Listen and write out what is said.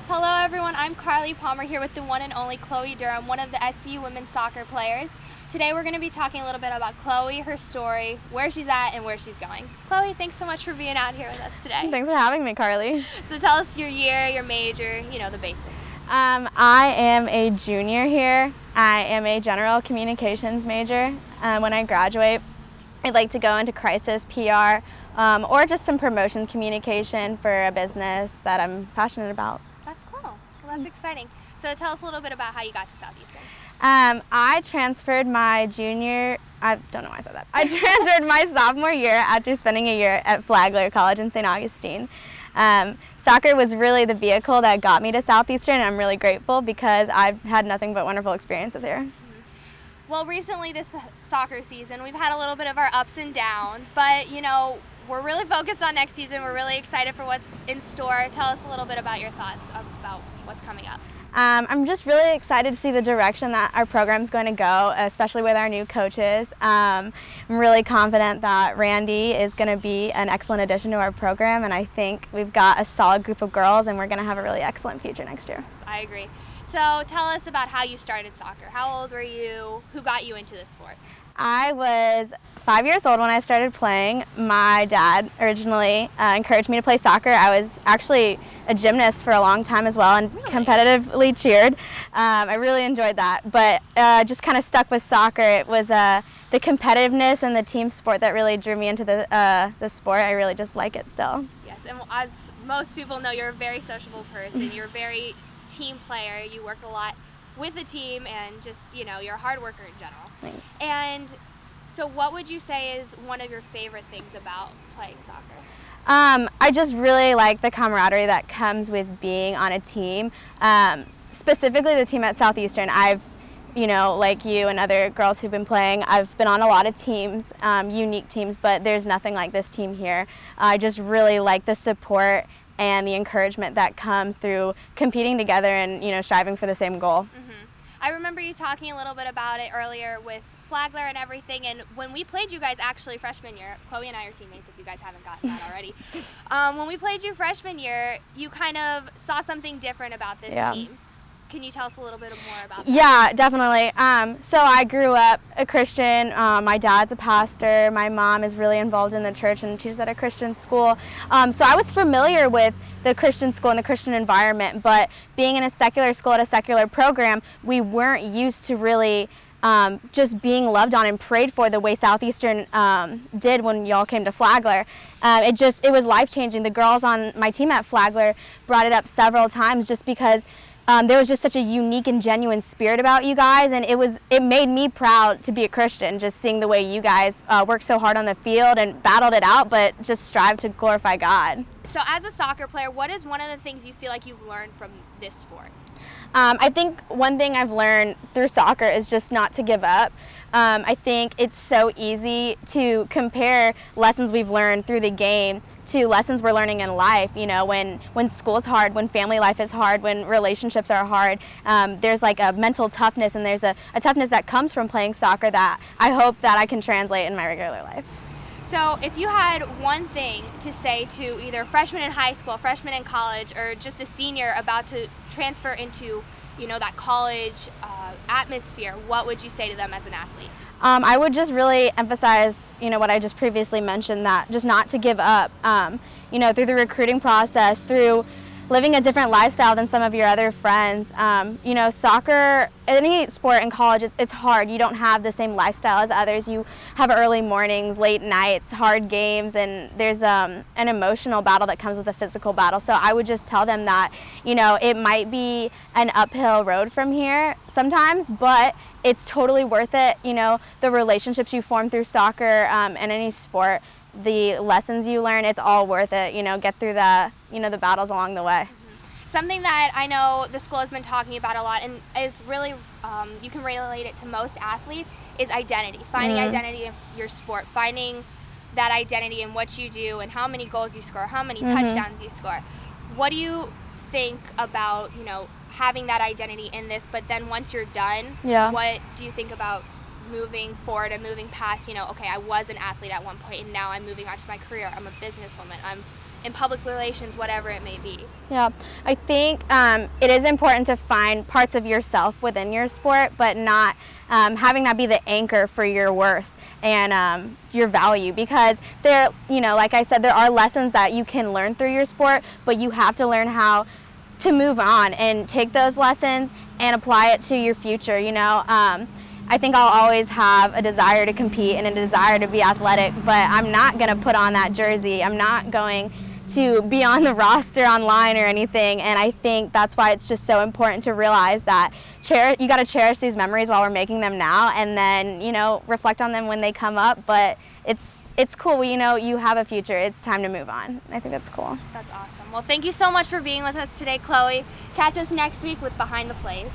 Hello everyone, I'm Karly Palmar here with the one and only Chloe Duram, one of the SEU women's soccer players. Today we're going to be talking a little bit about Chloe, her story, where she's at, and where she's going. Chloe, thanks so much for being out here with us today. Thanks for having me, Karly. So tell us your year, your major, the basics. I am a junior here. I am a general communications major. When I graduate, I'd like to go into crisis PR or just some promotion communication for a business that I'm passionate about. That's cool. Well, that's exciting. So tell us a little bit about how you got to Southeastern. I transferred my I don't know why I said that. I transferred my sophomore year after spending a year at Flagler College in St. Augustine. Soccer was really the vehicle that got me to Southeastern, and I'm really grateful because I've had nothing but wonderful experiences here. Well, recently this soccer season, we've had a little bit of our ups and downs, but we're really focused on next season. We're really excited for what's in store. Tell us a little bit about your thoughts about what's coming up. I'm just really excited to see the direction that our program's going to go, especially with our new coaches. I'm really confident that Randy is going to be an excellent addition to our program, and I think we've got a solid group of girls, and we're going to have a really excellent future next year. I agree. So tell us about how you started soccer. How old were you? Who got you into this sport? I was 5 years old when I started playing. My dad originally encouraged me to play soccer. I was actually a gymnast for a long time as well and competitively cheered. I really enjoyed that, but just kind of stuck with soccer. It was the competitiveness and the team sport that really drew me into the sport. I really just like it still. Yes, and as most people know, you're a very sociable person. You're a very team player. You work a lot with the team, and just you're a hard worker in general. Thanks. And so what would you say is one of your favorite things about playing soccer? I just really like the camaraderie that comes with being on a team. Specifically the team at Southeastern, I've like you and other girls who've been playing, I've been on a lot of teams, unique teams, but there's nothing like this team here. I just really like the support and the encouragement that comes through competing together and striving for the same goal. I remember you talking a little bit about it earlier with Flagler and everything, and when we played you guys actually freshman year, Chloe and I are teammates if you guys haven't gotten that already. When we played you freshman year, you kind of saw something different about this team. Can you tell us a little bit more about that? Yeah, definitely. So I grew up a Christian. My dad's a pastor. My mom is really involved in the church and teaches at a Christian school. So I was familiar with the Christian school and the Christian environment, but being in a secular school at a secular program, we weren't used to really just being loved on and prayed for the way Southeastern did when y'all came to Flagler. It was life-changing. The girls on my team at Flagler brought it up several times just because there was just such a unique and genuine spirit about you guys, and it made me proud to be a Christian, just seeing the way you guys worked so hard on the field and battled it out, but just strive to glorify God. So as a soccer player, what is one of the things you feel like you've learned from this sport? I think one thing I've learned through soccer is just not to give up. I think it's so easy to compare lessons we've learned through the game to lessons we're learning in life. When school's hard, when family life is hard, when relationships are hard, there's like a mental toughness, and there's a toughness that comes from playing soccer that I hope that I can translate in my regular life. So if you had one thing to say to either a freshman in high school, freshman in college, or just a senior about to transfer into that college atmosphere, what would you say to them as an athlete? I would just really emphasize, what I just previously mentioned, that just not to give up, through the recruiting process, through living a different lifestyle than some of your other friends. Soccer, any sport in college, it's hard. You don't have the same lifestyle as others. You have early mornings, late nights, hard games, and there's an emotional battle that comes with a physical battle. So I would just tell them that, it might be an uphill road from here sometimes, but it's totally worth it. The relationships you form through soccer and any sport, the lessons you learn, it's all worth it. Get through the battles along the way. Something that I know the school has been talking about a lot, and is really, you can relate it to most athletes, is identity. Finding identity in your sport, finding that identity in what you do and how many goals you score, how many touchdowns you score. What do you think about, having that identity in this, but then once you're done, what do you think about moving forward and moving past, okay, I was an athlete at one point and now I'm moving on to my career. I'm a businesswoman. I'm in public relations, whatever it may be. Yeah, I think it is important to find parts of yourself within your sport, but not having that be the anchor for your worth and your value, because there, like I said, there are lessons that you can learn through your sport, but you have to learn how to move on and take those lessons and apply it to your future. I think I'll always have a desire to compete and a desire to be athletic, but I'm not going to put on that jersey. I'm not going to be on the roster online or anything, and I think that's why it's just so important to realize that you got to cherish these memories while we're making them now, and then reflect on them when they come up. But it's cool. You have a future. It's time to move on. I think that's cool. That's awesome. Well, thank you so much for being with us today, Chloe. Catch us next week with Behind the Plays.